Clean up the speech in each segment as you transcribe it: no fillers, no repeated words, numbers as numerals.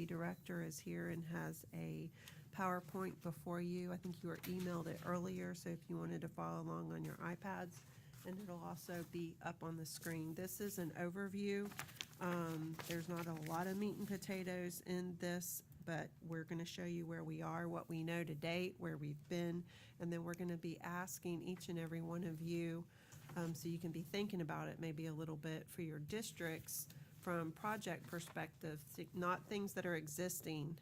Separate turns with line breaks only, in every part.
IT director, is here and has a PowerPoint before you. I think you were emailed it earlier, so if you wanted to follow along on your iPads, and it'll also be up on the screen. This is an overview. There's not a lot of meat and potatoes in this, but we're going to show you where we are, what we know to date, where we've been, and then we're going to be asking each and every one of you, so you can be thinking about it maybe a little bit for your districts from project perspective, not things that are existing,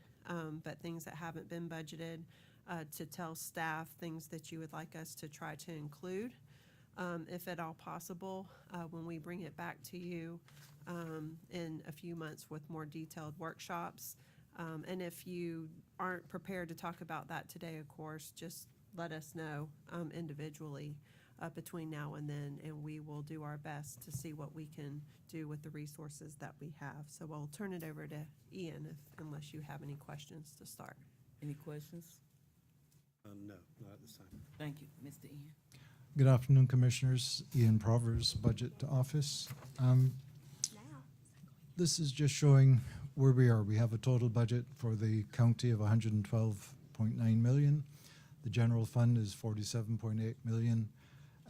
but things that haven't been budgeted, to tell staff things that you would like us to try to include, if at all possible, when we bring it back to you in a few months with more detailed workshops. And if you aren't prepared to talk about that today, of course, just let us know individually between now and then, and we will do our best to see what we can do with the resources that we have. So I'll turn it over to Ian, unless you have any questions to start.
Any questions?
No, not at this time.
Thank you, Mr. Ian.
Good afternoon, Commissioners. Ian Prover's Budget Office. This is just showing where we are. We have a total budget for the county of 112.9 million. The general fund is 47.8 million,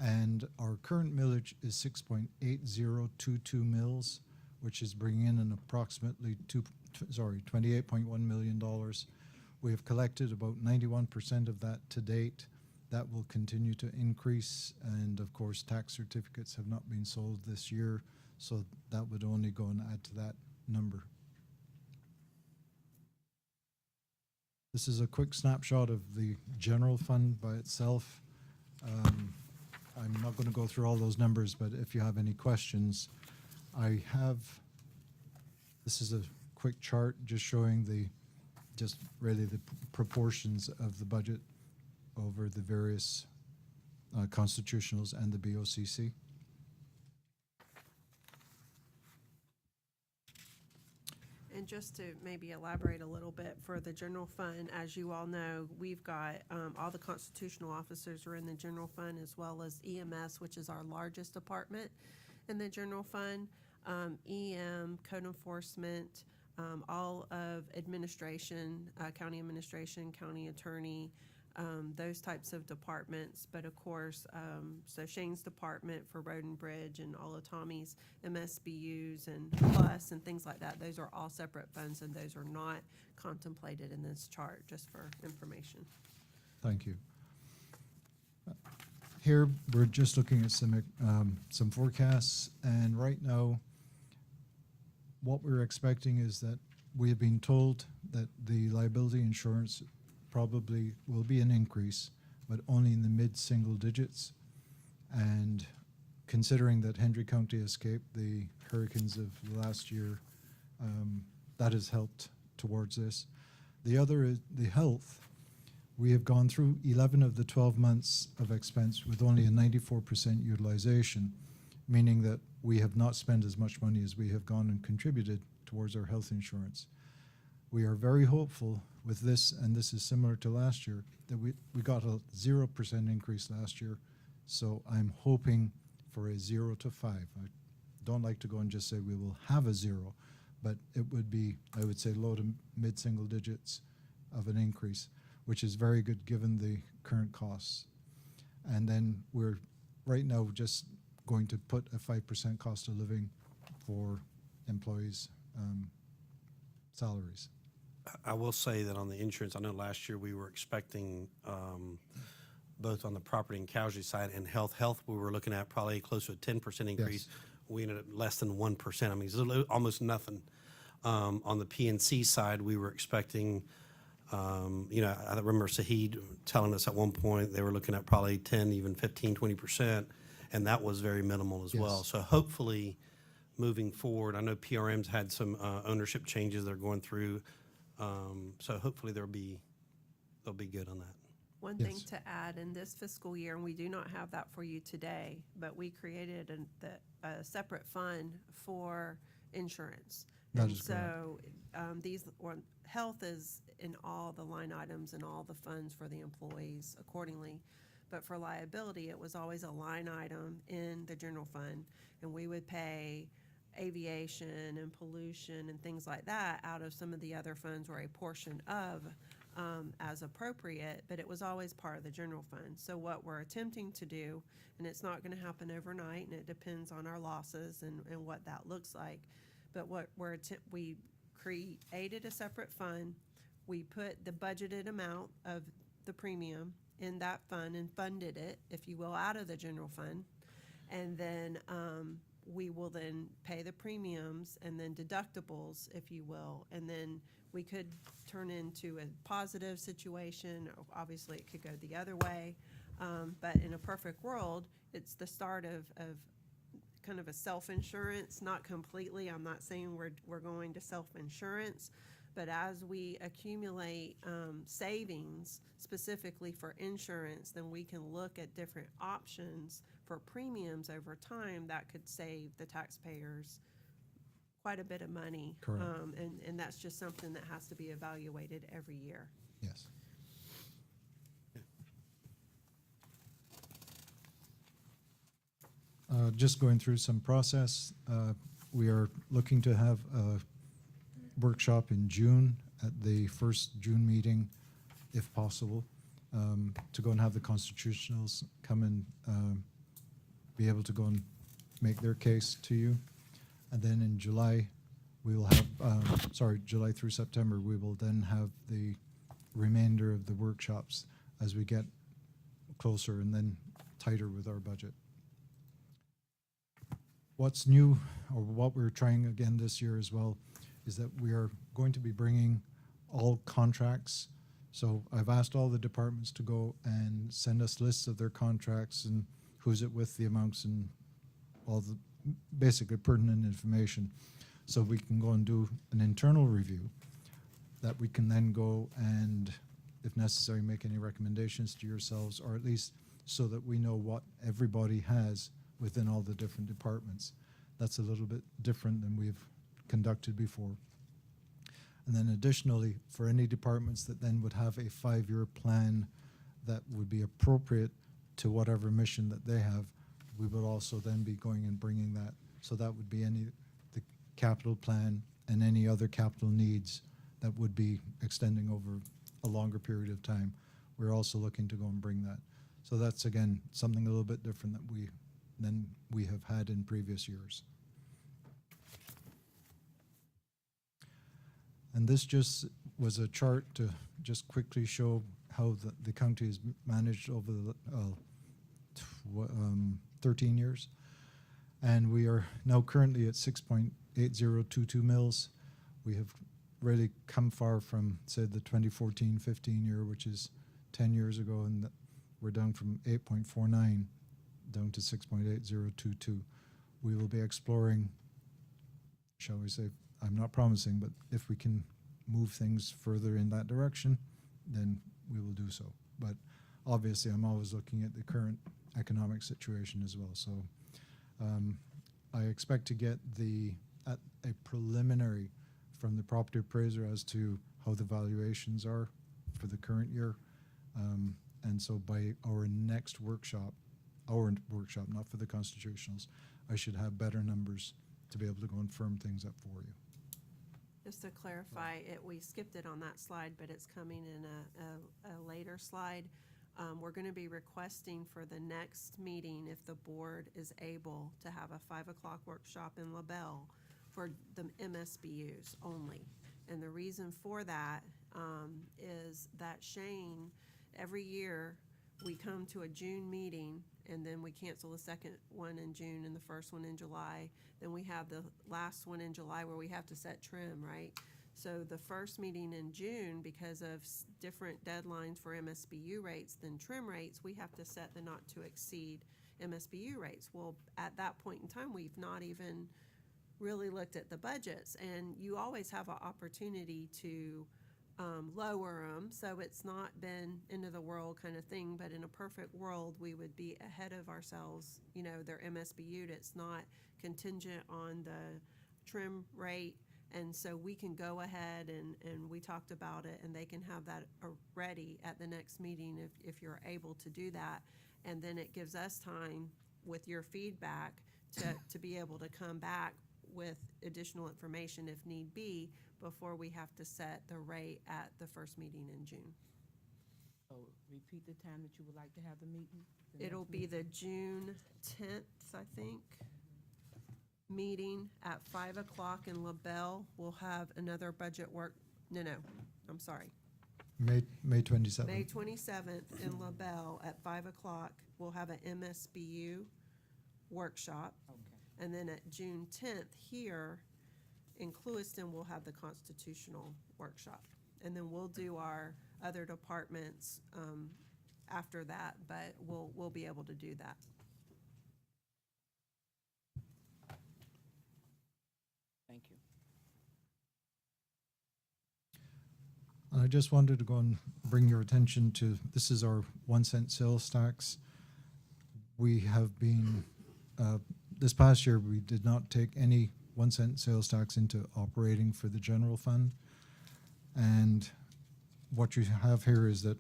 and our current millage is 6.8022 mils, which is bringing in an approximately $28.1 million. We have collected about 91% of that to date. That will continue to increase, and of course tax certificates have not been sold this year, so that would only go and add to that number. This is a quick snapshot of the general fund by itself. I'm not going to go through all those numbers, but if you have any questions, this is a quick chart just showing the proportions of the budget over the various constitutionals and the BOCC.
And just to maybe elaborate a little bit for the general fund, as you all know, we've got all the constitutional officers are in the general fund, as well as EMS, which is our largest department in the general fund, EM, code enforcement, all of administration, county administration, county attorney, those types of departments. But of course, so Shane's department for road and bridge and all of Tommy's MSBUs and plus and things like that, those are all separate funds, and those are not contemplated in this chart, just for information.
Thank you. Here we're just looking at some forecasts, and right now what we're expecting is that we have been told that the liability insurance probably will be an increase, but only in the mid-single digits. And considering that Hendry County escaped the hurricanes of last year, that has helped towards this. The other is the health. We have gone through 11 of the 12 months of expense with only a 94% utilization, meaning that we have not spent as much money as we have gone and contributed towards our health insurance. We are very hopeful with this, and this is similar to last year, that we got a 0% increase last year, so I'm hoping for a 0 to 5. I don't like to go and just say we will have a 0, but it would be, I would say, low to mid-single digits of an increase, which is very good given the current costs. And then we're right now just going to put a 5% cost of living for employees' salaries.
I will say that on the insurance, I know last year we were expecting both on the property and casualty side and health, we were looking at probably close to a 10% increase.
Yes.
We ended up less than 1%. I mean, it's almost nothing. On the PNC side, we were expecting, I remember Sahid telling us at one point they were looking at probably 10, even 15, 20%, and that was very minimal as well. So hopefully moving forward, I know PRM's had some ownership changes they're going through. So hopefully they'll be good on that.
One thing to add, in this fiscal year, and we do not have that for you today, but we created a separate fund for insurance.
That
And
is
so health is in all the line items and all the funds for the employees accordingly. But for liability, it was always a line item in the general fund, and we would pay aviation and pollution and things like that out of some of the other funds, or a portion of, as appropriate, but it was always part of the general fund. So what we're attempting to do, and it's not gonna happen overnight, and it depends on our losses and what that looks like, but what we created a separate fund. We put the budgeted amount of the premium in that fund and funded it, if you will, out of the general fund. And then, we will then pay the premiums and then deductibles, if you will. And then we could turn into a positive situation. Obviously, it could go the other way. But in a perfect world, it's the start of kind of a self-insurance, not completely. I'm not saying we're going to self-insurance, but as we accumulate savings specifically for insurance, then we can look at different options for premiums over time that could save the taxpayers quite a bit of money.
Correct.
And that's just something that has to be evaluated every year.
Yes. Just going through some process, we are looking to have a workshop in June, at the first June meeting, if possible, to go and have the constitutionals come and be able to go and make their case to you. And then in July, we will have, July through September, we will then have the remainder of the workshops as we get closer and then tighter with our budget. What's new, or what we're trying again this year as well, is that we are going to be bringing all contracts. So I've asked all the departments to go and send us lists of their contracts and who's it with, the amounts, and all the basically pertinent information. So we can go and do an internal review that we can then go and, if necessary, make any recommendations to yourselves, or at least so that we know what everybody has within all the different departments. That's a little bit different than we've conducted before. And then additionally, for any departments that then would have a 5-year plan that would be appropriate to whatever mission that they have, we would also then be going and bringing that. So that would be the capital plan and any other capital needs that would be extending over a longer period of time. We're also looking to go and bring that. So that's, again, something a little bit different than we have had in previous years. And this just was a chart to just quickly show how the county is managed over the 13 years. And we are now currently at 6.8022 mils. We have really come far from, say, the 2014-15 year, which is 10 years ago, and we're down from 8.49 down to 6.8022. We will be exploring, shall we say, I'm not promising, but if we can move things further in that direction, then we will do so. But obviously, I'm always looking at the current economic situation as well. So I expect to get a preliminary from the property appraiser as to how the valuations are for the current year. And so by our next workshop, not for the constitutionals, I should have better numbers to be able to go and firm things up for you.
Just to clarify, we skipped it on that slide, but it's coming in a later slide. We're going to be requesting for the next meeting, if the board is able, to have a 5 o'clock workshop in LaBelle for the MSBU's only. And the reason for that is that Shane, every year we come to a June meeting, and then we cancel the second one in June and the first one in July. Then we have the last one in July where we have to set trim, right? So the first meeting in June, because of different deadlines for MSBU rates than trim rates, we have to set the not to exceed MSBU rates. Well, at that point in time, we've not even really looked at the budgets, and you always have an opportunity to lower them, so it's not been end of the world kind of thing. But in a perfect world, we would be ahead of ourselves. You know, they're MSBU'd. It's not contingent on the trim rate, and so we can go ahead and we talked about it, and they can have that ready at the next meeting if you're able to do that. And then it gives us time with your feedback to be able to come back with additional information if need be before we have to set the rate at the first meeting in June.
So repeat the time that you would like to have the meeting? The
It'll
next
be
meeting?
the June 10th, I think, meeting at 5 o'clock in LaBelle. We'll have another budget work, no, I'm sorry.
May 27th.
May 27th in LaBelle at 5 o'clock, we'll have an MSBU workshop.
Okay.
And then at June 10th here in Clewiston, we'll have the constitutional workshop. And then we'll do our other departments after that, but we'll be able to do that.
Thank you.
I just wanted to go and bring your attention to, this is our 1 cent sales tax. We have been, this past year, we did not take any 1 cent sales tax into operating for the general fund. And what you have here is that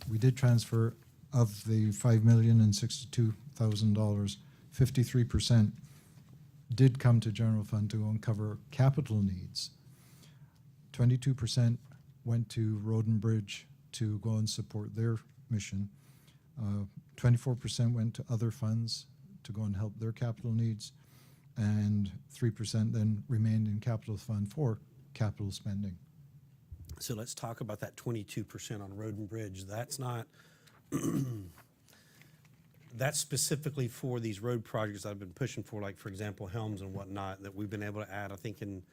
we did transfer of the $5,062,000, 53% did come to general fund to uncover capital needs. 22% went to Road and Bridge to go and support their mission. 24% went to other funds to go and help their capital needs. And 3% then remained in capital fund for capital spending.
So let's talk about that 22% on Road and Bridge. That's not, that's specifically for these road projects I've been pushing for, like, for example, Helms and whatnot, that we've been able to add. I think in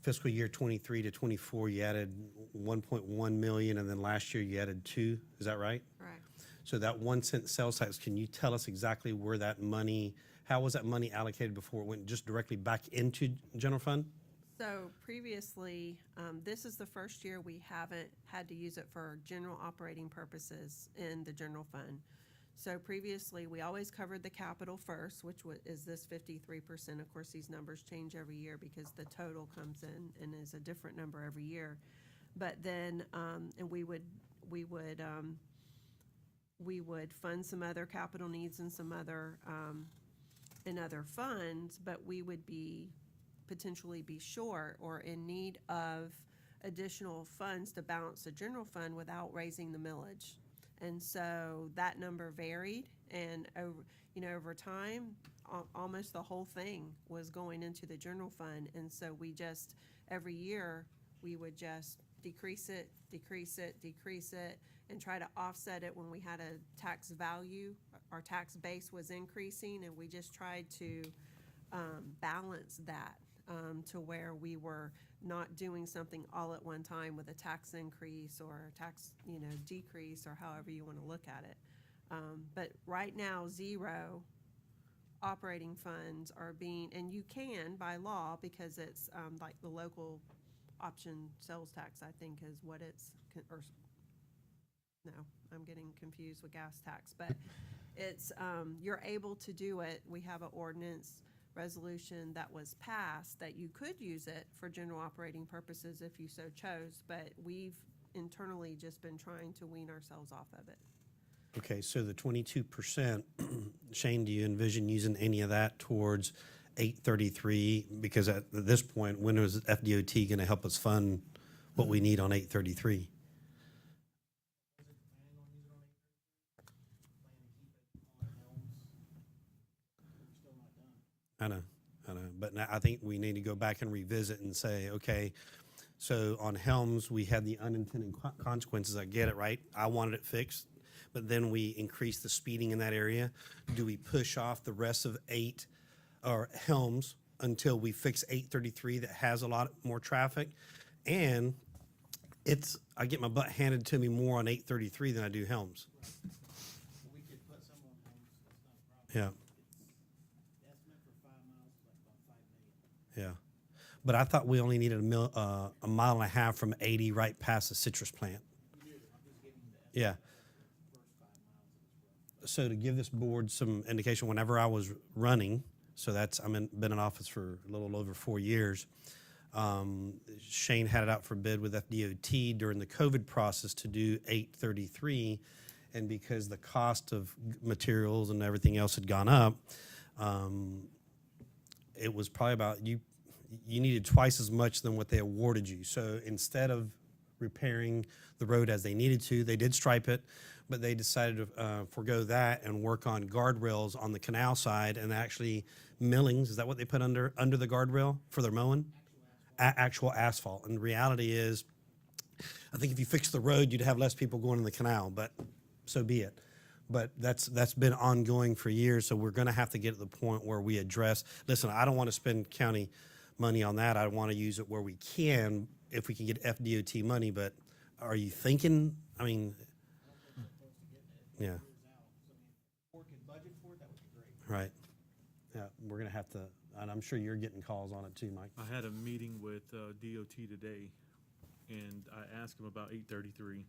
fiscal year 23 to 24, you added 1.1 million, and then last year you added 2. Is that right?
Correct.
So that 1 cent sales tax, can you tell us exactly where that money, how was that money allocated before it went just directly back into general fund?
So previously, this is the first year we haven't had to use it for general operating purposes in the general fund. So previously, we always covered the capital first, which is this 53%. Of course, these numbers change every year because the total comes in and is a different number every year. But then, and we would fund some other capital needs and some other, in other funds, but we would potentially be short or in need of additional funds to balance the general fund without raising the millage. And so that number varied, and over time, almost the whole thing was going into the general fund. And so we just, every year, we would just decrease it, and try to offset it when we had a tax value. Our tax base was increasing, and we just tried to balance that to where we were not doing something all at one time with a tax increase or a tax, decrease, or however you want to look at it. But right now, 0 operating funds are being, and you can by law, because it's like the local option sales tax, I think is what it's, or no, I'm getting confused with gas tax, but it's, you're able to do it. We have an ordinance resolution that was passed that you could use it for general operating purposes if you so chose, but we've internally just been trying to wean ourselves off of it.
Okay, so the 22%, Shane, do you envision using any of that towards 833? Because at this point, when is FDOT going to help us fund what we need on 833? I know, but now I think we need to go back and revisit and say, okay, so on Helms, we had the unintended consequences. I get it, right? I wanted it fixed, but then we increased the speeding in that area. Do we push off the rest of Helms until we fix 833 that has a lot more traffic? And I get my butt handed to me more on 833 than I do Helms.
We could put some on homes, that's not a problem.
Yeah.
It's estimate for 5 miles, like about 5 million.
Yeah, but I thought we only needed a mile and a half from 80 right past the citrus plant.
You do, I'm just giving you the
Yeah.
estimate for the first 5 miles of this road.
So to give this board some indication, whenever I was running, so been in office for a little over 4 years. Shane had it out for bid with FDOT during the COVID process to do 833, and because the cost of materials and everything else had gone up, it was probably about you needed twice as much than what they awarded you. So instead of repairing the road as they needed to, they did stripe it, but they decided to forego that and work on guardrails on the canal side and actually millings. Is that what they put under the guardrail for their mowing? Actual asphalt. And the reality is, I think if you fix the road, you'd have less people going in the canal, but so be it. But that's been ongoing for years, so we're going to have to get to the point where we address, listen, I don't want to spend county money on that. I want to use it where we can, if we can get FDOT money, but are you thinking, I mean, yeah,
Board can budget for it, that would be great.
right. Yeah, we're going to have to, and I'm sure you're getting calls on it too, Mike.
I had a meeting with DOT today, and I asked them about 833, and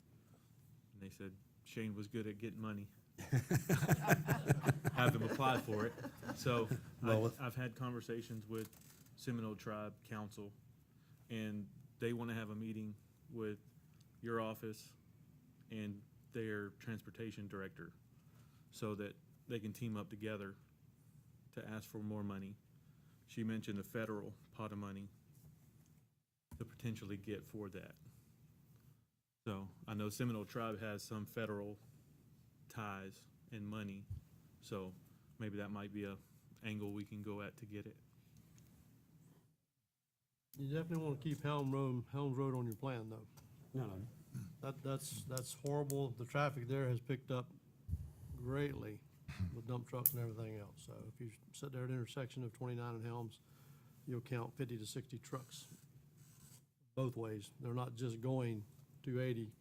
they said Shane was good at getting money. Have them apply for it. So
Well,
I've had conversations with Seminole Tribe Council, and they want to have a meeting with your office and their transportation director so that they can team up together to ask for more money. She mentioned the federal pot of money to potentially get for that. So I know Seminole Tribe has some federal ties and money, so maybe that might be a angle we can go at to get it.
You definitely want to keep Helms Road on your plan, though.
No, no.
That's horrible. The traffic there has picked up greatly with dump trucks and everything else. So if you sit there at the intersection of 29 and Helms, you'll count 50 to 60 trucks both ways. They're not just going 280,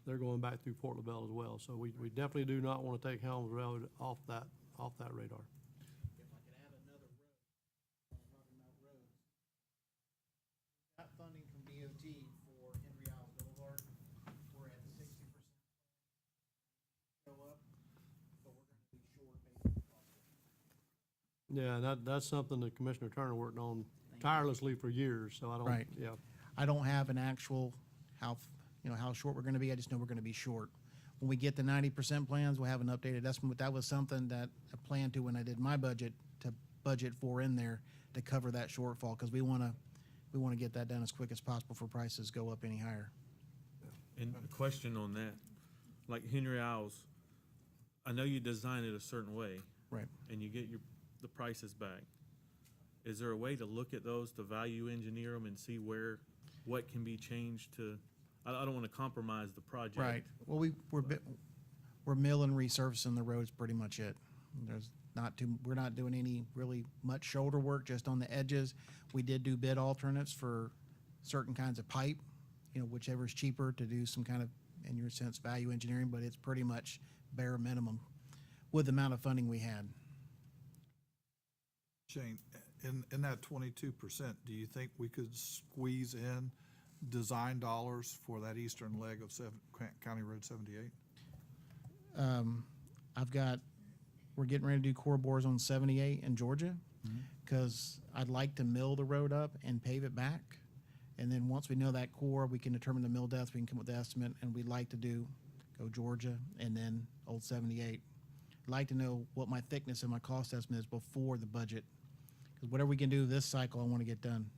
they're going back through Port LaBelle as well. So we definitely do not want to take Helms Road off that radar.
If I could add another road, talking about roads. Got funding from DOT for Henry Isles Boulevard. We're at 60% go up, but we're gonna be short based on the cost.
Yeah, and that's something that Commissioner Turner worked on tirelessly for years, so I don't,
Right.
yeah.
I don't have an actual how short we're gonna be. I just know we're gonna be short. When we get the 90% plans, we'll have an updated estimate. That was something that I planned to when I did my budget, to budget for in there to cover that shortfall, because we wanna get that done as quick as possible before prices go up any higher.
And a question on that, like Henry Isles, I know you design it a certain way.
Right.
And you get the prices back. Is there a way to look at those, to value engineer them and see what can be changed to, I don't want to compromise the project.
Right. Well, we're milling, resurfacing the roads, pretty much it. We're not doing any really much shoulder work, just on the edges. We did do bid alternates for certain kinds of pipe, whichever's cheaper to do some kind of, in your sense, value engineering, but it's pretty much bare minimum with the amount of funding we had.
Shane, in that 22%, do you think we could squeeze in design dollars for that eastern leg of County Road 78?
We're getting ready to do core bores on 78 in Georgia, because I'd like to mill the road up and pave it back. And then once we know that core, we can determine the mill depth, we can come up with the estimate, and we'd like to go Georgia and then Old 78. I'd like to know what my thickness and my cost estimate is before the budget, because whatever we can do this cycle, I want to get done.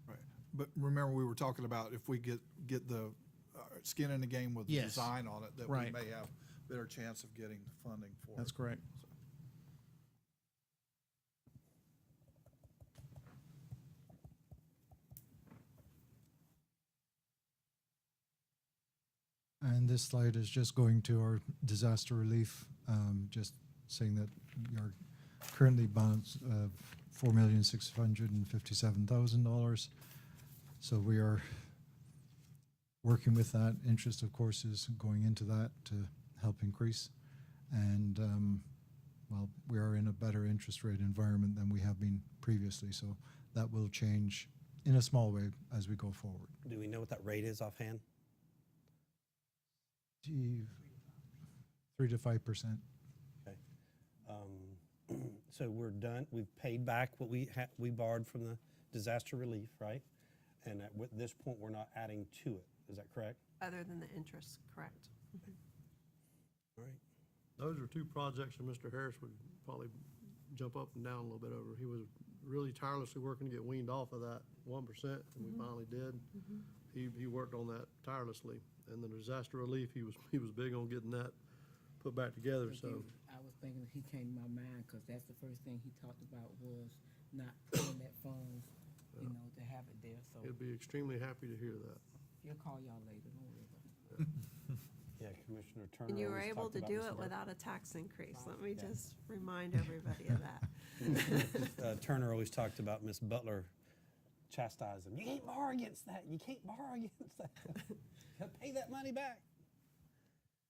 Right. But remember, we were talking about if we get the skin in the game with the
Yes.
design on it, that we
Right.
may have a better chance of getting the funding for it.
That's correct.
And this slide is just going to our disaster relief, just saying that we are currently balanced $4,657,000. So we are working with that. Interest, of course, is going into that to help increase. And, well, we are in a better interest rate environment than we have been previously. So that will change in a small way as we go forward.
Do we know what that rate is offhand?
3 to 5%.
Okay. So we're done, we've paid back what we borrowed from the disaster relief, right? And at this point, we're not adding to it, is that correct?
Other than the interest, correct.
All right.
Those are two projects that Mr. Harris would probably jump up and down a little bit over. He was really tirelessly working to get weaned off of that 1%, and we finally did. He worked on that tirelessly, and the disaster relief, he was big on getting that put back together,
But
so.
then I was thinking, he came to my mind, because that's the first thing he talked about was not pulling that funds, you know, to have it there, so
He'd be extremely happy to hear that.
he'll call y'all later, don't worry about it.
Yeah, Commissioner Turner.
And you were
always
able
talked
to
about
do
Mr.
it
Burke.
without a tax increase. Let me
Yeah.
just remind everybody of that.
Turner always talked about Miss Butler chastising him. You can't borrow against that. You can't borrow against that. You gotta pay that money back.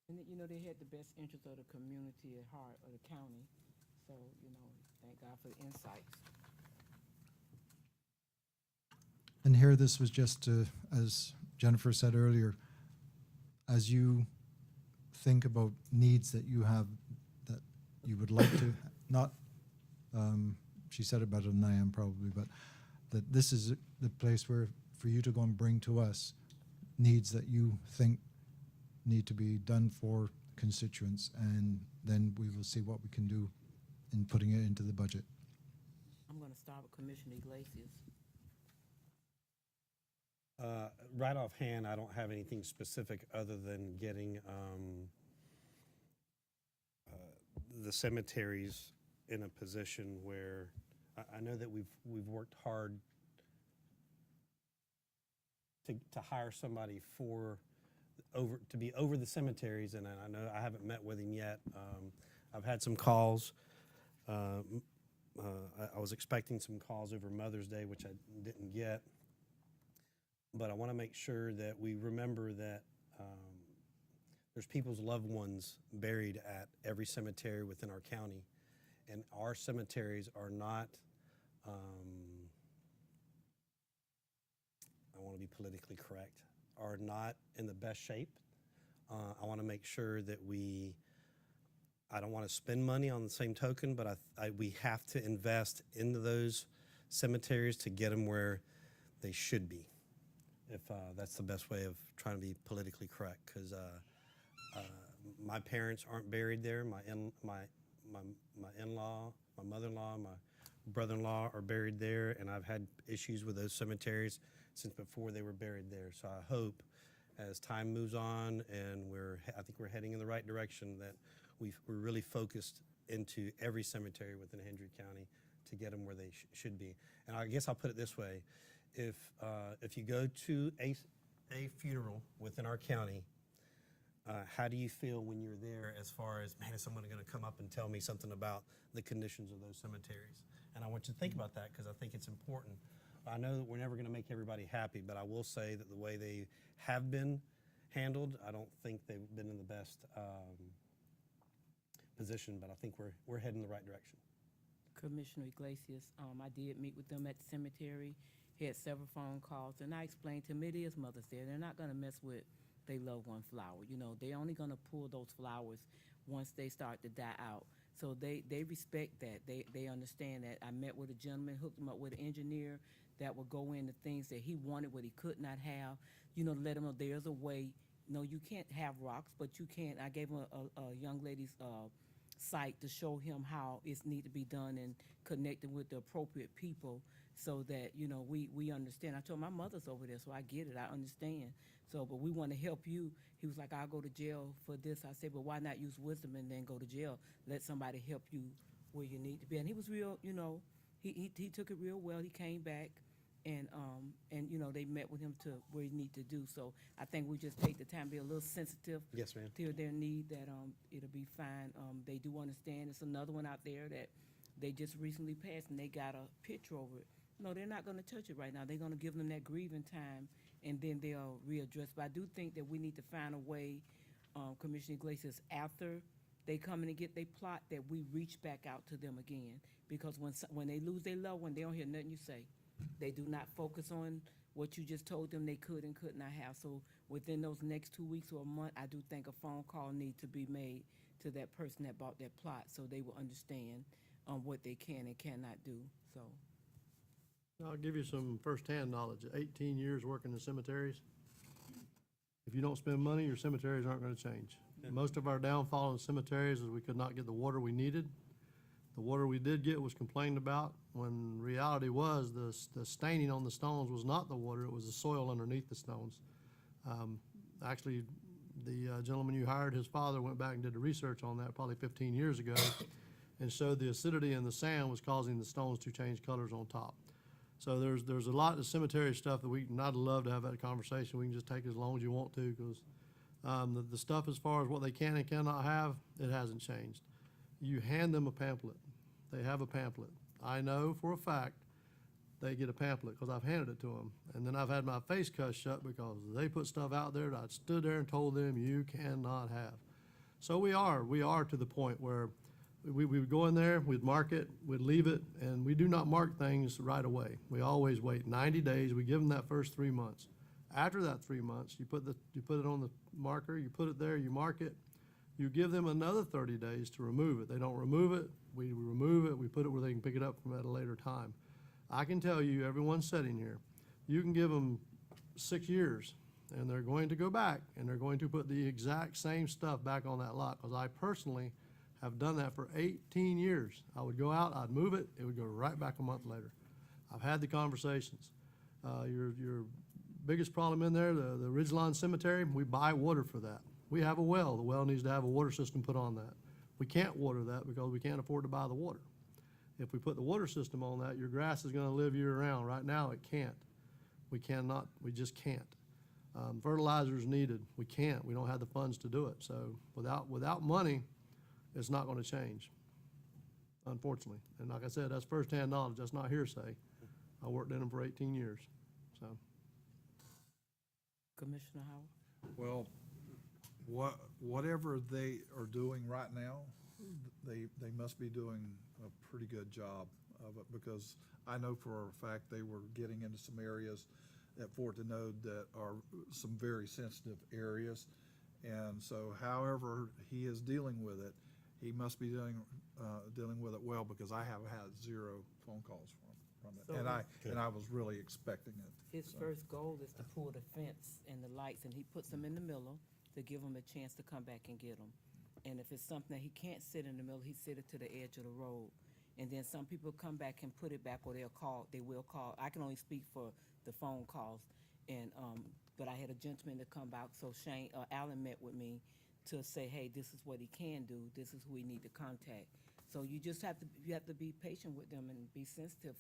And, you know, they had the best interest of the community at heart, of the county, so, you know, thank God for the insights.
And here, this was just to, as Jennifer said earlier, as you think about needs that you have, that you would like to, not, she said it better than I am probably, but that this is the place where, for you to go and bring to us needs that you think need to be done for constituents, and then we will see what we can do in putting it into the budget.
I'm gonna start with Commissioner Iglesias.
Right offhand, I don't have anything specific other than getting the cemeteries in a position where I know that we've worked hard to hire somebody to be over the cemeteries, and I know I haven't met with him yet. I've had some calls. I was expecting some calls over Mother's Day, which I didn't get. But I want to make sure that we remember that there's people's loved ones buried at every cemetery within our county. And our cemeteries are not, I want to be politically correct, are not in the best shape. I want to make sure that I don't want to spend money on the same token, but we have to invest into those cemeteries to get them where they should be. If that's the best way of trying to be politically correct, because my parents aren't buried there. My in-law, my mother-in-law, my brother-in-law are buried there, and I've had issues with those cemeteries since before they were buried there. So I hope, as time moves on, and I think we're heading in the right direction, that we're really focused into every cemetery within Hendry County to get them where they should be. And I guess I'll put it this way. If you go to a funeral within our county, how do you feel when you're there as far as, man, is someone going to come up and tell me something about the conditions of those cemeteries? And I want you to think about that, because I think it's important. I know that we're never going to make everybody happy, but I will say that the way they have been handled, I don't think they've been in the best position, but I think we're heading in the right direction.
Commissioner Iglesias, I did meet with them at the cemetery, had several phone calls, and I explained to them, it is Mother's Day. They're not gonna mess with their loved one flower. You know, they're only gonna pull those flowers once they start to die out. So they respect that. They understand that. I met with a gentleman, hooked him up with an engineer that would go into things that he wanted, what he could not have, you know, to let him know there's a way. No, you can't have rocks, but you can. I gave him a young lady's site to show him how it's need to be done and connected with the appropriate people, so that, you know, we understand. I told my mother's over there, so I get it, I understand. So, but we want to help you. He was like, I'll go to jail for this. I said, but why not use wisdom and then go to jail? Let somebody help you where you need to be. And he was real, you know, he took it real well. He came back, and you know, they met with him to where he need to do. So I think we just take the time to be a little sensitive.
Yes, ma'am.
To their need, that it'll be fine. They do understand. There's another one out there that they just recently passed, and they got a picture over it. No, they're not gonna touch it right now. They're gonna give them that grieving time, and then they'll readdress. But I do think that we need to find a way, Commissioner Iglesias, after they come in and get their plot, that we reach back out to them again. Because when they lose their loved one, they don't hear nothing you say. They do not focus on what you just told them they could and could not have. So within those next 2 weeks or a month, I do think a phone call needs to be made to that person that bought that plot, so they will understand what they can and cannot do. So
I'll give you some firsthand knowledge. 18 years working in cemeteries. If you don't spend money, your cemeteries aren't gonna change. Most of our downfall in cemeteries is we could not get the water we needed. The water we did get was complained about, when reality was the staining on the stones was not the water, it was the soil underneath the stones. Actually, the gentleman you hired, his father went back and did the research on that probably 15 years ago and showed the acidity in the sand was causing the stones to change colors on top. So there's a lot of cemetery stuff that I'd love to have that conversation. We can just take as long as you want to, because the stuff as far as what they can and cannot have, it hasn't changed. You hand them a pamphlet. They have a pamphlet. I know for a fact they get a pamphlet because I've handed it to them. And then I've had my face cut shut because they put stuff out there that I stood there and told them you cannot have. So we are to the point where we would go in there, we'd mark it, we'd leave it, and we do not mark things right away. We always wait 90 days. We give them that first 3 months. After that 3 months, you put it on the marker, you put it there, you mark it. You give them another 30 days to remove it. They don't remove it, we remove it, we put it where they can pick it up from at a later time. I can tell you, everyone sitting here, you can give them 6 years, and they're going to go back, and they're going to put the exact same stuff back on that lot, because I personally have done that for 18 years. I would go out, I'd move it, it would go right back a month later. I've had the conversations. Your biggest problem in there, the Ridgeline Cemetery, we buy water for that. We have a well. The well needs to have a water system put on that. We can't water that because we can't afford to buy the water. If we put the water system on that, your grass is gonna live year-round. Right now, it can't. We cannot, we just can't. Fertilizer is needed. We can't. We don't have the funds to do it. So without money, it's not gonna change, unfortunately. And like I said, that's firsthand knowledge. That's not hearsay. I worked in them for 18 years, so.
Commissioner Howard?
Well, whatever they are doing right now, they must be doing a pretty good job of it, because I know for a fact they were getting into some areas at Fort Denode that are some very sensitive areas. And so however he is dealing with it, he must be dealing with it well, because I have had 0 phone calls from it.
So
And I was really expecting it.
His first goal is to pull the fence and the lights, and he puts them in the middle to give them a chance to come back and get them. And if it's something that he can't sit in the middle, he sit it to the edge of the road. And then some people come back and put it back, or they will call. I can only speak for the phone calls. And, but I had a gentleman to come back, so Alan met with me to say, hey, this is what he can do, this is who we need to contact. So you just have to be patient with them and be sensitive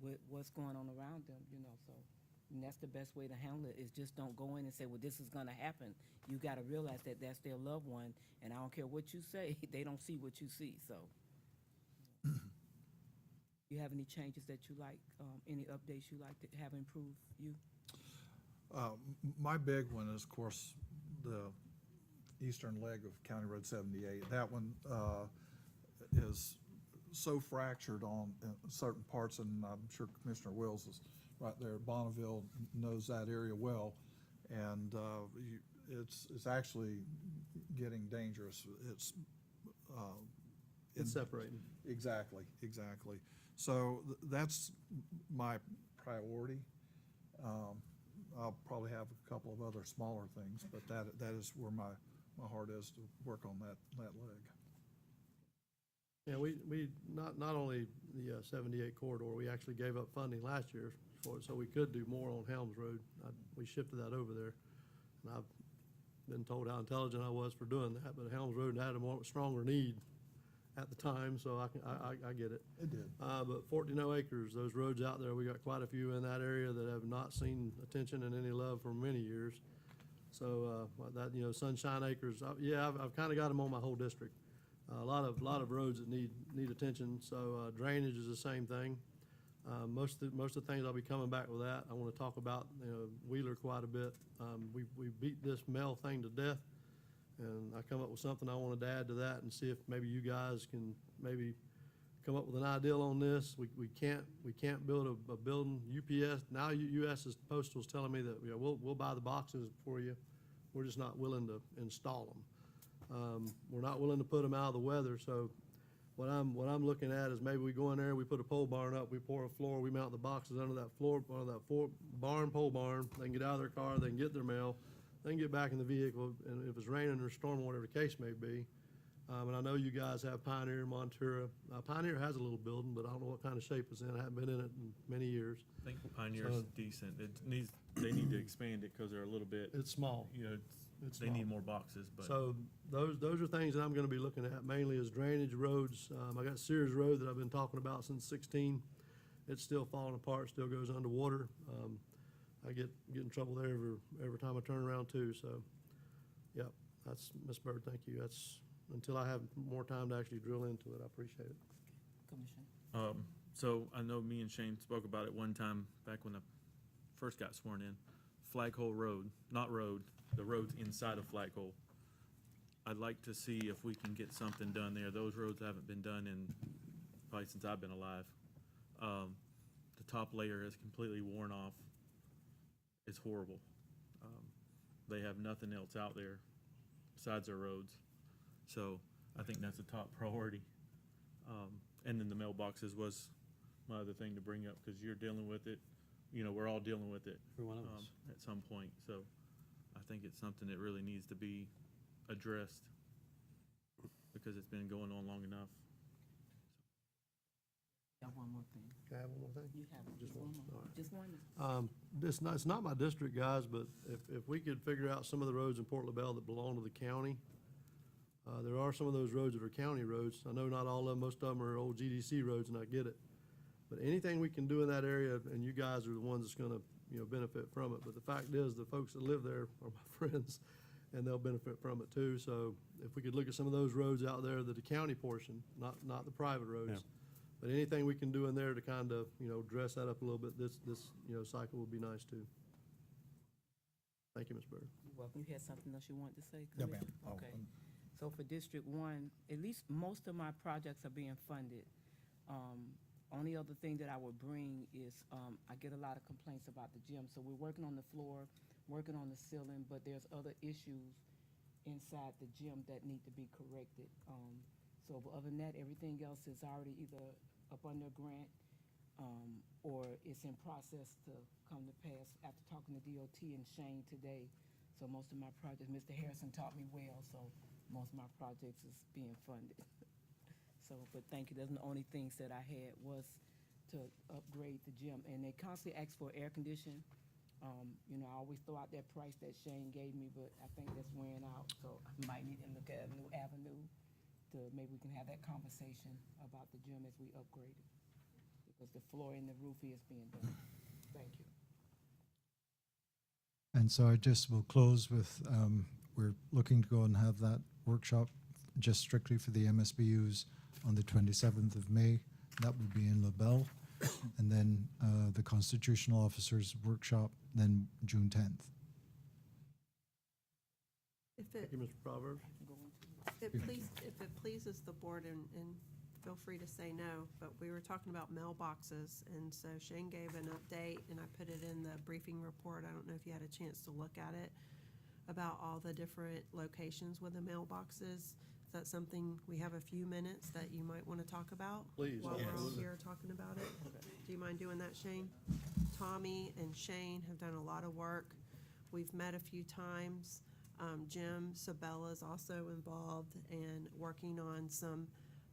with what's going on around them, so. And that's the best way to handle it, is just don't go in and say, well, this is gonna happen. You gotta realize that that's their loved one, and I don't care what you say, they don't see what you see, so. You have any changes that you like, any updates you like to have improved you?
My big one is, of course, the eastern leg of County Road 78. That one is so fractured on certain parts, and I'm sure Commissioner Wills is right there at Bonneville, knows that area well. And it's actually getting dangerous. It's
Separated.
Exactly. So that's my priority. I'll probably have a couple of other smaller things, but that is where my heart is, to work on that leg.
Yeah, we not only the 78 corridor, we actually gave up funding last year for it, so we could do more on Helms Road. We shifted that over there, and I've been told how intelligent I was for doing that, but Helms Road had a stronger need at the time, so I get it.
It did.
But 14 acres, those roads out there, we got quite a few in that area that have not seen attention and any love for many years. So that, Sunshine Acres, I've kind of got them on my whole district. A lot of roads that need attention. So drainage is the same thing. Most of the things I'll be coming back with that. I want to talk about Wheeler quite a bit. We beat this Mel thing to death, and I come up with something I wanted to add to that and see if maybe you guys can maybe come up with an ideal on this. We can't build a building. UPS now, U.S. Postal's telling me that we'll buy the boxes for you. We're just not willing to install them. We're not willing to put them out of the weather. So what I'm looking at is maybe we go in there, we put a pole barn up, we pour a floor, we mount the boxes under that floor, under that pole barn. They can get out of their car, they can get their mail, they can get back in the vehicle, and if it's raining or storming, whatever the case may be, And I know you guys have Pioneer and Montura. Pioneer has a little building, but I don't know what kind of shape it's in. I haven't been in it in many years.
I think Pioneer's
So-
decent. They need to expand it because they're a little bit,
It's small.
you know,
It's
they need
small.
more boxes, but.
So those are things that I'm gonna be looking at mainly is drainage roads. I got Sears Road that I've been talking about since 16. It's still falling apart, still goes underwater. I get in trouble there every time I turn around too, so, yep, that's, Ms. Bird, thank you. That's, until I have more time to actually drill into it, I appreciate it.
Commissioner.
So I know me and Shane spoke about it one time back when I first got sworn in. Flaghole Road, not road, the roads inside of Flaghole. I'd like to see if we can get something done there. Those roads haven't been done in, probably since I've been alive. The top layer has completely worn off. It's horrible. They have nothing else out there besides their roads. So I think that's a top priority. And then the mailboxes was my other thing to bring up, because you're dealing with it. You know, we're all dealing with it.
Every one of us.
At some point. So I think it's something that really needs to be addressed because it's been going on long enough.
Got one more thing.
Can I have one more thing?
You have
Just
one
one?
more.
All right.
Just one.
It's not my district, guys, but if we could figure out some of the roads in Port LaBelle that belong to the county, there are some of those roads that are county roads. I know not all of them, most of them are old GDC roads, and I get it. But anything we can do in that area, and you guys are the ones that's gonna, benefit from it. But the fact is, the folks that live there are my friends, and they'll benefit from it too. So if we could look at some of those roads out there, the county portion, not the private roads.
Yeah.
But anything we can do in there to kind of, dress that up a little bit, this cycle would be nice too. Thank you, Ms. Bird.
You're welcome. You had something else you wanted to say?
No, ma'am.
Commissioner? Okay. So for District One, at least most of my projects are being funded. Only other thing that I would bring is, I get a lot of complaints about the gym. So we're working on the floor, working on the ceiling, but there's other issues inside the gym that need to be corrected. So other than that, everything else is already either up under grant, or it's in process to come to pass after talking to DOT and Shane today. So most of my projects, Mr. Harrison taught me well, so most of my projects is being funded. So, but thank you, that's the only things that I had was to upgrade the gym, and they constantly ask for air conditioning. I always throw out that price that Shane gave me, but I think that's wearing out, so I might need to look at a new avenue to, maybe we can have that conversation about the gym as we upgrade it, because the floor and the roof is being done. Thank you.
And so I just will close with, we're looking to go and have that workshop just strictly for the MSBU's on the 27th of May. That would be in LaBelle. And then the Constitutional Officers Workshop, then June 10th.
If
Thank you, Mr. Proverbs.
if it pleases the board, and feel free to say no, but we were talking about mailboxes, and so Shane gave an update, and I put it in the briefing report. I don't know if you had a chance to look at it, about all the different locations with the mailboxes. Is that something, we have a few minutes that you might want to talk about?
Please,
While we're all
absolutely.
here talking about it? Do you mind doing that, Shane? Tommy and Shane have done a lot of work. We've met a few times. Jim Sabella is also involved and working on some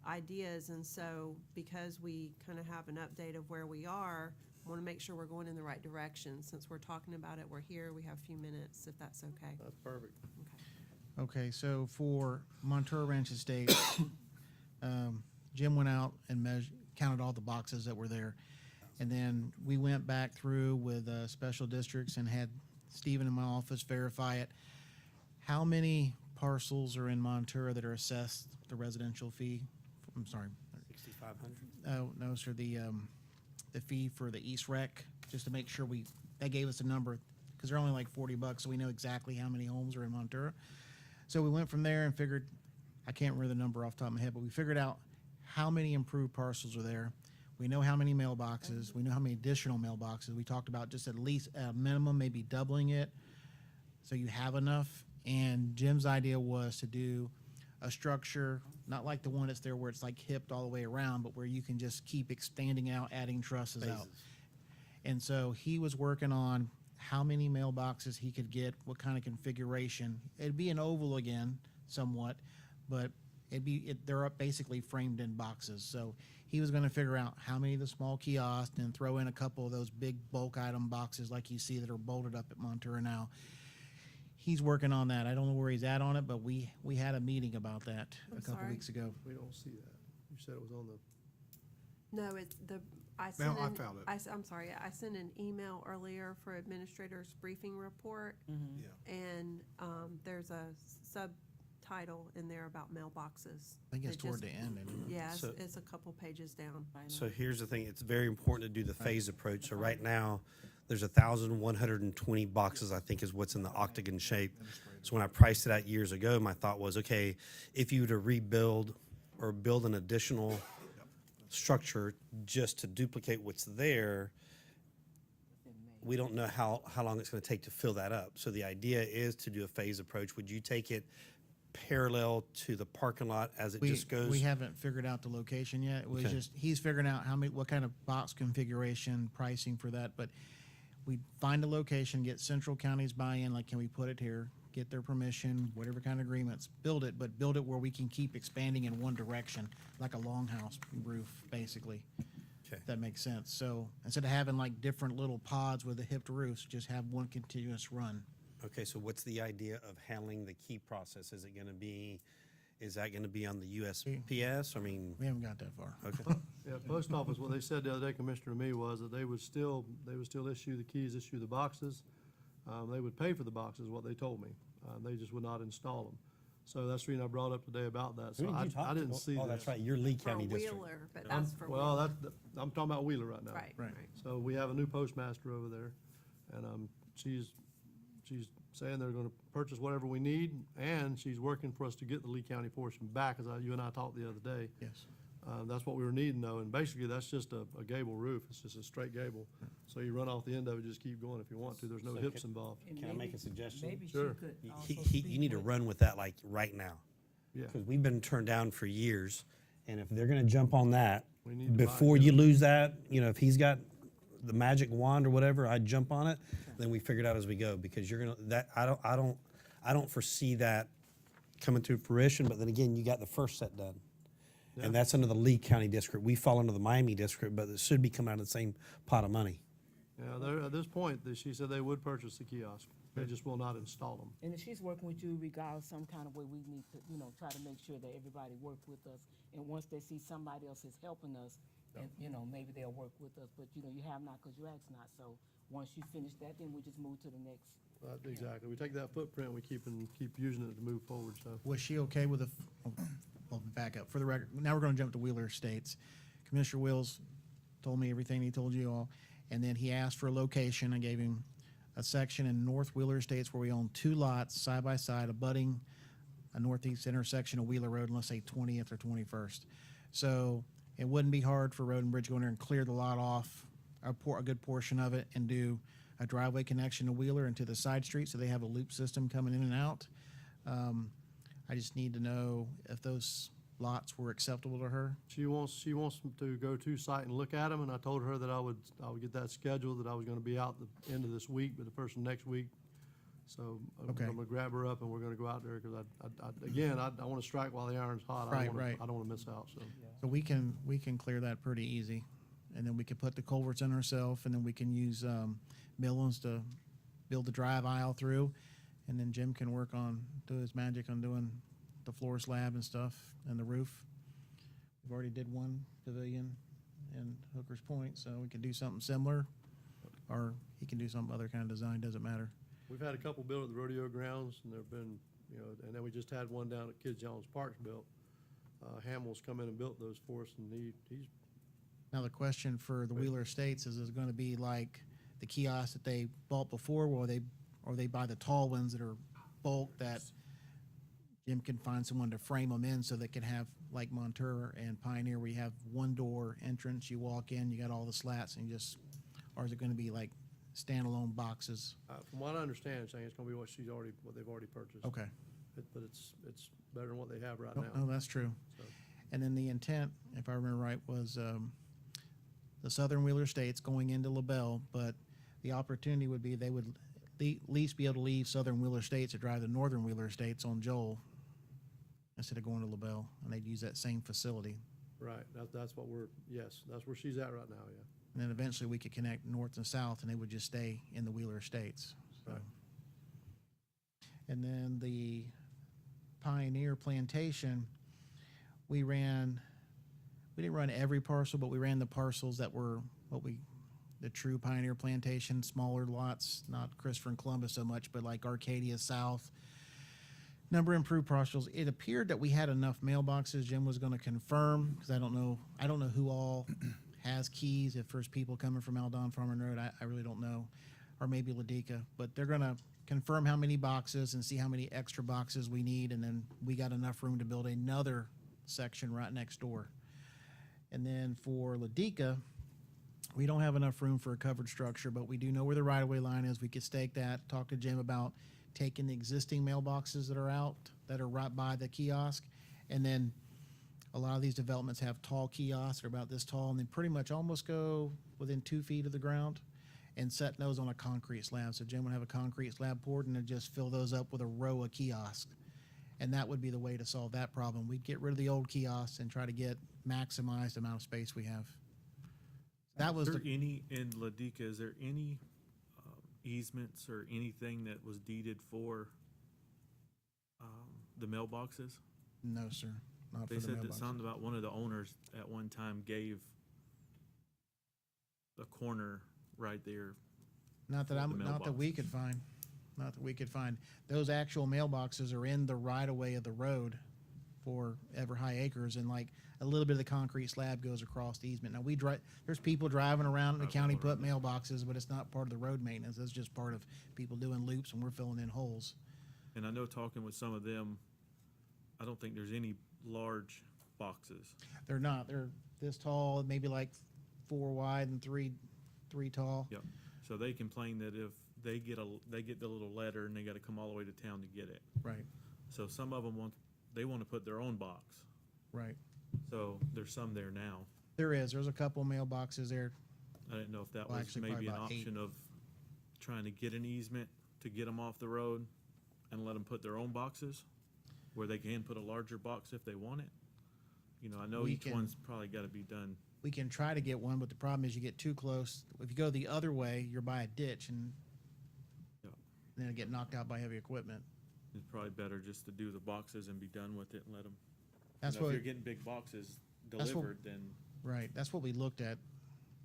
ideas. And so because we kind of have an update of where we are, I want to make sure we're going in the right direction. Since we're talking about it, we're here, we have a few minutes, if that's okay.
That's perfect.
Okay, so for Montour Ranch Estate, Jim went out and counted all the boxes that were there. And then we went back through with special districts and had Stephen in my office verify it. How many parcels are in Montour that are assessed the residential fee? I'm sorry.
6,500?
No, sir, the fee for the East Rec, just to make sure that gave us a number, because they're only like $40, so we know exactly how many homes are in Montour. So we went from there and figured, I can't remember the number off the top of my head, but we figured out how many improved parcels are there. We know how many mailboxes. We know how many additional mailboxes. We talked about just at least a minimum, maybe doubling it, so you have enough. And Jim's idea was to do a structure, not like the one that's there where it's like hipped all the way around, but where you can just keep expanding out, adding trusses out. And so he was working on how many mailboxes he could get, what kind of configuration. It'd be an oval again, somewhat, but they're up basically framed in boxes. So he was gonna figure out how many of the small kiosks and throw in a couple of those big bulk item boxes like you see that are bolted up at Montura now. He's working on that. I don't know where he's at on it, but we had a meeting about that a
I'm
couple
sorry?
weeks ago.
We don't see that. You said it was on the,
No, it's I sent
I
an-
found it.
I'm sorry, I sent an email earlier for administrator's briefing report,
Yeah.
and, there's a subtitle in there about mailboxes.
I think it's
It
toward
just-
the end. isn't it?
Yeah,
So-
it's a couple pages down.
So here's the thing, it's very important to do the phase approach. So right now, there's 1,120 boxes, I think is what's in the octagon shape. So when I priced it out years ago, my thought was, okay, if you were to rebuild or build an additional structure just to duplicate what's there, we don't know how long it's gonna take to fill that up. So the idea is to do a phase approach. Would you take it parallel to the parking lot as it just goes?
We haven't figured out the location yet. It was
Okay.
just, he's figuring out what kind of box configuration, pricing for that, but we find a location, get Central County's buy-in, like, can we put it here? Get their permission, whatever kind of agreements, build it, but build it where we can keep expanding in one direction, like a longhouse roof, basically.
Okay.
If that makes sense. So instead of having like different little pods with the hipped roofs, just have one continuous run.
Okay, so what's the idea of handling the key process? Is that gonna be on the USPS? I mean,
We haven't got that far.
okay,
yeah, post office, what they said the other day, Commissioner, to me, was that they would still issue the keys, issue the boxes. They would pay for the boxes, what they told me. They just would not install them. So that's the reason I brought up today about that. So I didn't see that.
Oh, that's right, your Lee
For
County district.
Wheeler, but that's for
Well,
Wheeler.
I'm talking about Wheeler right now.
Right,
Right.
right.
So we have a new postmaster over there, and she's saying they're gonna purchase whatever we need, and she's working for us to get the Lee County portion back, as you and I talked the other day.
Yes.
That's what we were needing though, and basically that's just a gable roof. It's just a straight gable. So you run off the end of it, just keep going if you want to. There's no
So
hips
can-
involved.
Can I make a suggestion?
Maybe she
Sure.
could also
You need to
speak
run with that like right now.
Yeah.
Because we've been turned down for years, and if they're gonna jump on that,
We need to buy
before
it.
you lose that, if he's got the magic wand or whatever, I'd jump on it, then we figure it out as we go, because I don't foresee that coming to fruition, but then again, you got the first set done.
Yeah.
And that's under the Lee County district. We fall under the Miami district, but it should be coming out of the same pot of money.
Yeah, at this point, she said they would purchase the kiosk. They just will not install them.
And if she's working with you, regardless, some kind of way, we need to, try to make sure that everybody work with us. And once they see somebody else is helping us, and, maybe they'll work with us. But, you have not because you asked not. So once you finish that, then we just move to the next.
Exactly. We take that footprint, we keep using it to move forward, so.
Was she okay with well, back up, for the record, now we're gonna jump to Wheeler Estates. Commissioner Wills told me everything he told you all, and then he asked for a location. I gave him a section in North Wheeler Estates where we own two lots side by side abutting a northeast intersection of Wheeler Road, and let's say 20th or 21st. So it wouldn't be hard for Road and Bridge to go in there and clear the lot off, a good portion of it, and do a driveway connection to Wheeler and to the side street, so they have a loop system coming in and out. I just need to know if those lots were acceptable to her.
She wants to go to site and look at them, and I told her that I would get that scheduled, that I was gonna be out the end of this week, but the first of next week. So
Okay.
I'm gonna grab her up and we're gonna go out there, because I wanna strike while the iron's hot.
Right.
I don't wanna miss out, so.
So we can clear that pretty easy. And then we can put the culverts in ourselves, and then we can use Millens to build the drive aisle through. And then Jim can do his magic on doing the floor slab and stuff and the roof. We've already did one pavilion in Hooker's Point, so we can do something similar. Or he can do some other kind of design, doesn't matter.
We've had a couple built at the rodeo grounds, and there've been, and then we just had one down at Kids Jones Parks built. Hamill's come in and built those for us, and he's
Now, the question for the Wheeler Estates is it gonna be like the kiosks that they bought before, or they buy the tall ones that are bulk that Jim can find someone to frame them in so they can have, like Montura and Pioneer, where you have one door entrance, you walk in, you got all the slats, and or is it gonna be like standalone boxes?
from what I understand, it's saying it's gonna be what they've already purchased.
Okay.
But it's better than what they have right
Oh,
now.
that's true.
So-
And then the intent, if I remember right, was the southern Wheeler Estates going into LaBelle, but the opportunity would be they would at least be able to leave southern Wheeler Estates to drive the northern Wheeler Estates on Joel instead of going to LaBelle, and they'd use that same facility.
Right, that's what yes, that's where she's at right now, yeah.
And then eventually we could connect north and south, and they would just stay in the Wheeler Estates. So.
Right.
And then the Pioneer Plantation, we didn't run every parcel, but we ran the parcels that were the true Pioneer Plantation, smaller lots, not Christopher and Columbus so much, but like Arcadia South. Number of improved parcels. It appeared that we had enough mailboxes. Jim was going to confirm, because I don't know who all has keys. If there's people coming from Aldon Farmer Road, I really don't know, or maybe Ladika. But they're going to confirm how many boxes and see how many extra boxes we need, and then we got enough room to build another section right next door. And then for Ladika, we don't have enough room for a covered structure, but we do know where the right-of-way line is. We could stake that, talk to Jim about taking the existing mailboxes that are out, that are right by the kiosk, and then a lot of these developments have tall kiosks, they're about this tall, and they pretty much almost go within 2 feet of the ground, and set those on a concrete slab. So Jim would have a concrete slab poured, and then just fill those up with a row of kiosks. And that would be the way to solve that problem. We'd get rid of the old kiosks and try to get maximized amount of space we have. That was
Is there
the,
any, in Ladika, is there any easements or anything that was deeded for the mailboxes?
no, sir, not for
They
the
said that
mailboxes.
something about one of the owners at one time gave the corner right there.
Not that
for
I'm,
the
not that we
mailboxes.
could find, not that we could find. Those actual mailboxes are in the right of way of the road for Ever High Acres, and like a little bit of the concrete slab goes across the easement. Now there's people driving around, and the county put mailboxes, but it's not part of the road maintenance. It's just part of people doing loops, and we're filling in holes.
And I know talking with some of them, I don't think there's any large boxes.
They're not, they're this tall, maybe like 4 wide and three tall.
Yep. So they complain that if they get the little letter and they gotta come all the way to town to get it.
Right,
So some of them want to put their own box.
right.
So there's some there now.
There's a couple mailboxes there.
I didn't know if that
Well,
was
actually,
maybe
probably
an
about 8.
option of trying to get an easement to get them off the road and let them put their own boxes, where they can put a larger box if they want it. You know, I know
We
each
can-
one's probably gotta be done.
We can try to get one, but the problem is you get too close. If you go the other way, you're by a ditch, and
Yep.
then it get knocked out by heavy equipment.
It's probably better just to do the boxes and be done with it and let them.
That's
If
what,
you're getting big boxes
That's what-
delivered, then
right, that's what we looked at.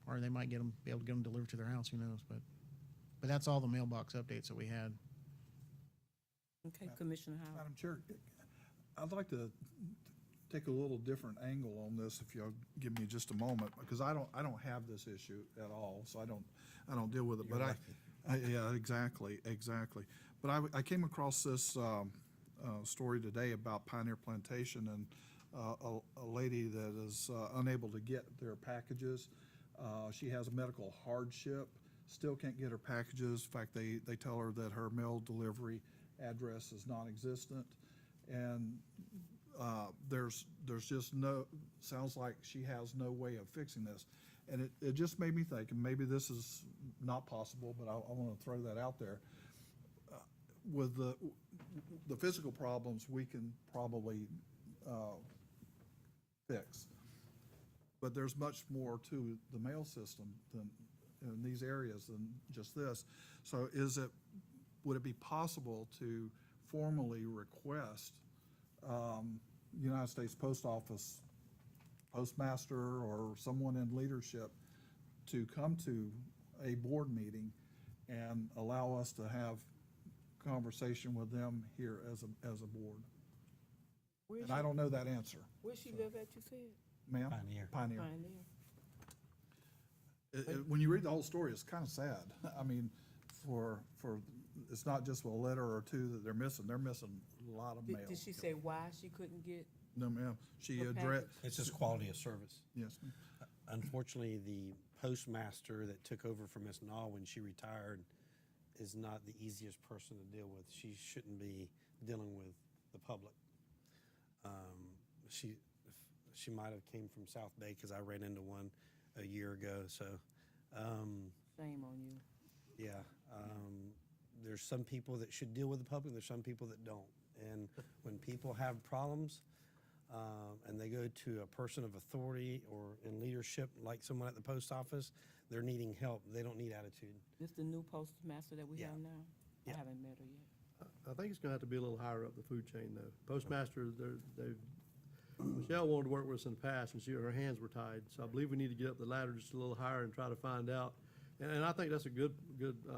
Or they might be able to get them delivered to their house, who knows, but that's all the mailbox updates that we had.
Okay, Commissioner Howard.
Madam Chair, I'd like to take a little different angle on this, if you'll give me just a moment, because I don't have this issue at all, so I don't deal with it. But yeah, exactly. But I came across this story today about Pioneer Plantation, and a lady that is unable to get their packages. She has a medical hardship, still can't get her packages. In fact, they tell her that her mail delivery address is non-existent, and there's just sounds like she has no way of fixing this. And it just made me think, and maybe this is not possible, but I want to throw that out there. With the physical problems, we can probably fix. But there's much more to the mail system than in these areas than just this. So would it be possible to formally request United States Post Office postmaster or someone in leadership to come to a board meeting and allow us to have conversation with them here as a board? And I don't know that answer.
Where she live at, you said?
Ma'am? Pioneer.
Pioneer.
When you read the whole story, it's kind of sad. I mean, it's not just a letter or two that they're missing a lot of mail.
Did she say why she couldn't get?
No, ma'am. She
Her
addressed,
It's just quality of service.
yes, ma'am.
Unfortunately, the postmaster that took over from Miss Naw when she retired is not the easiest person to deal with. She shouldn't be dealing with the public. She might have came from South Bay, because I ran into one a year ago, so,
Shame on you.
yeah. there's some people that should deal with the public, there's some people that don't. And when people have problems, and they go to a person of authority or in leadership, like someone at the post office, they're needing help. They don't need attitude.
This the new postmaster that we
Yeah.
have now?
Yeah.
I haven't met her yet.
I think it's gonna have to be a little higher up the food chain, though. Postmaster, Michelle wanted to work with us in the past, and her hands were tied. So I believe we need to get up the ladder just a little higher and try to find out. And I think that's a good,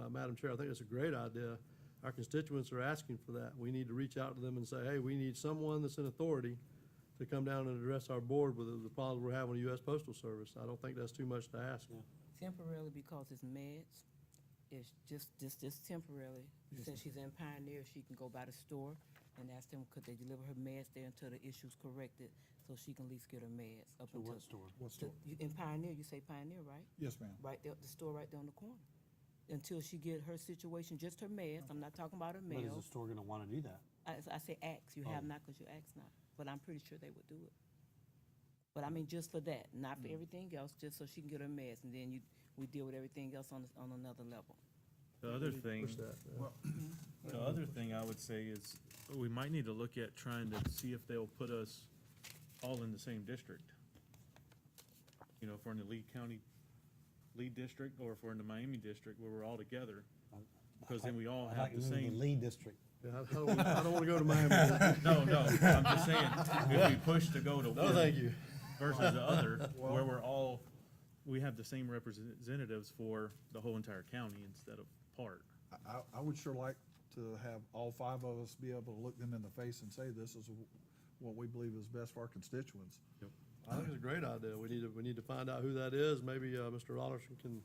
Madam Chair, I think that's a great idea. Our constituents are asking for that. We need to reach out to them and say, hey, we need someone that's in authority to come down and address our board with the problems we're having with the U.S. Postal Service. I don't think that's too much to ask.
Temporarily because it's meds. It's just temporarily. Since she's in Pioneer, she can go by the store and ask them, could they deliver her meds there until the issue's corrected, so she can at least get her meds up until.
What store?
In Pioneer, you say Pioneer, right?
Yes, ma'am.
Right there, the store right there on the corner. Until she get her situation, just her meds. I'm not talking about her
But is the
meals.
store gonna wanna do that?
I say ask. You have not because you ask not. But I'm pretty sure they would do it. But I mean, just for that, not for everything else, just so she can get her meds, and then we deal with everything else on another level.
The other thing,
Push that.
the other thing I would say is, we might need to look at trying to see if they'll put us all in the same district. You know, if we're in the Lee County lead district, or if we're in the Miami district, where we're all together, because then we all
I'd
have
like
the
to move to
same.
Lee district.
Yeah, I don't wanna go to Miami.
No, I'm just saying, if we push to go to
No,
one
thank you.
versus the other, where we have the same representatives for the whole entire county instead of part.
I would sure like to have all 5 of us be able to look them in the face and say, this is what we believe is best for our constituents.
I think it's a great idea. We need to find out who that is. Maybe, Mr. Alderson can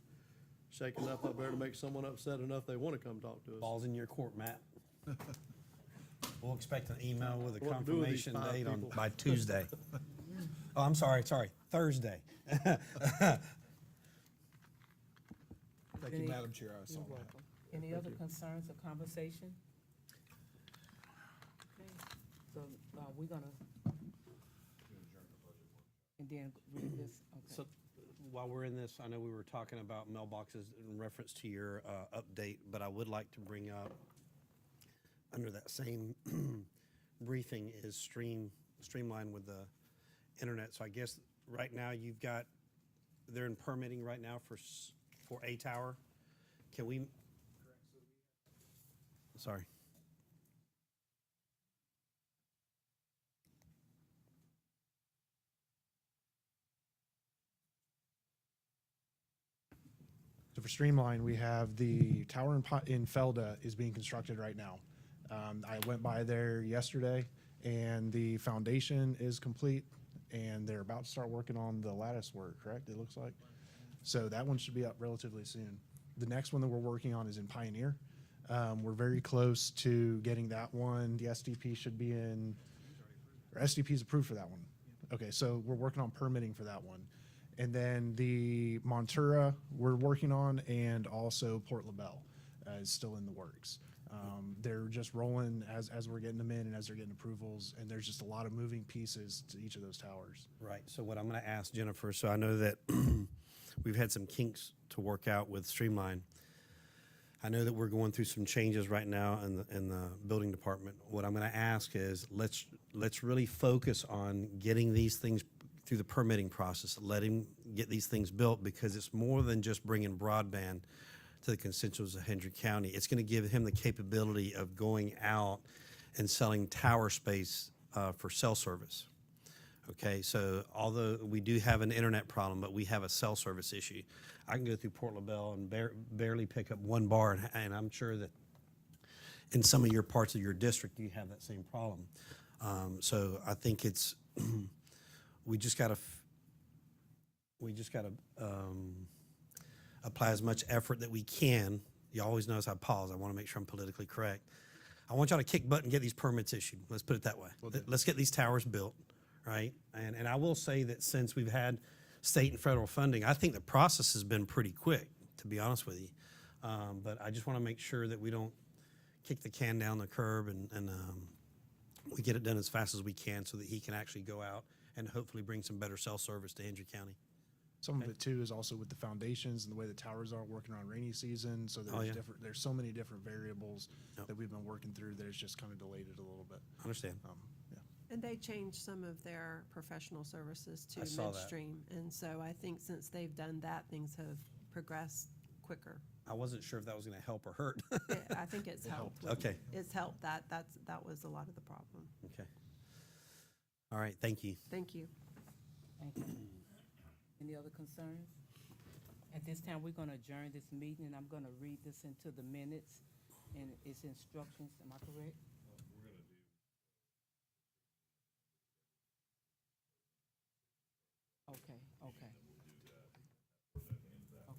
shake enough up there to make someone upset enough they wanna come talk to us.
Ball's in your court, Matt. We'll expect an email with a
What to do with these
confirmation
5
date
people.
by Tuesday. Oh, I'm sorry, Thursday.
Thank you,
Any-
Madam Chair, I saw
You're
that.
welcome. Any other concerns or conversation? Okay, so, we're gonna. And then read this, okay.
So while we're in this, I know we were talking about mailboxes in reference to your update, but I would like to bring up, under that same briefing, is streamline with the internet. So I guess right now they're in permitting right now for a tower. Can we? Sorry.
So for Streamline, we have the tower in Felda is being constructed right now. I went by there yesterday, and the foundation is complete, and they're about to start working on the lattice work, correct? It looks like. So that one should be up relatively soon. The next one that we're working on is in Pioneer. We're very close to getting that one. The SDP should be in, or SDP is approved for that one. Okay, so we're working on permitting for that one. And then the Montura we're working on, and also Port LaBelle is still in the works. They're just rolling as we're getting them in and as they're getting approvals, and there's just a lot of moving pieces to each of those towers.
Right, so what I'm gonna ask Jennifer, so I know that we've had some kinks to work out with Streamline. I know that we're going through some changes right now in the building department. What I'm gonna ask is, let's really focus on getting these things through the permitting process, let him get these things built, because it's more than just bringing broadband to the constituents of Hendry County. It's gonna give him the capability of going out and selling tower space for cell service. Okay, so although we do have an internet problem, but we have a cell service issue. I can go through Port LaBelle and barely pick up one bar, and I'm sure that in some of your parts of your district, you have that same problem. So I think it's, we just gotta apply as much effort that we can. You always notice I pause. I wanna make sure I'm politically correct. I want y'all to kick butt and get these permits issued. Let's put it that way. Let's get these towers built, right? And I will say that since we've had state and federal funding, I think the process has been pretty quick, to be honest with you. But I just want to make sure that we don't kick the can down the curb, and we get it done as fast as we can so that he can actually go out and hopefully bring some better cell service to Hendry County.
Some of
Okay.
it too is also with the foundations and the way the towers are working around rainy season. So
Oh,
there's
yeah.
there's so many different variables
Yep.
that we've been working through that it's just kind of delayed it a little bit.
Understand.
Yeah.
And they changed some of their professional services to
I saw that.
midstream. And so I think since they've done that, things have progressed quicker.
I wasn't sure if that was gonna help or hurt.
I think it's helped.
Okay.
It's helped. That was a lot of the problem.
Okay. All right, thank you.
Thank you.
Thank you. Any other concerns? At this time, we're gonna adjourn this meeting, and I'm gonna read this into the minutes, and it's instructions, am I correct?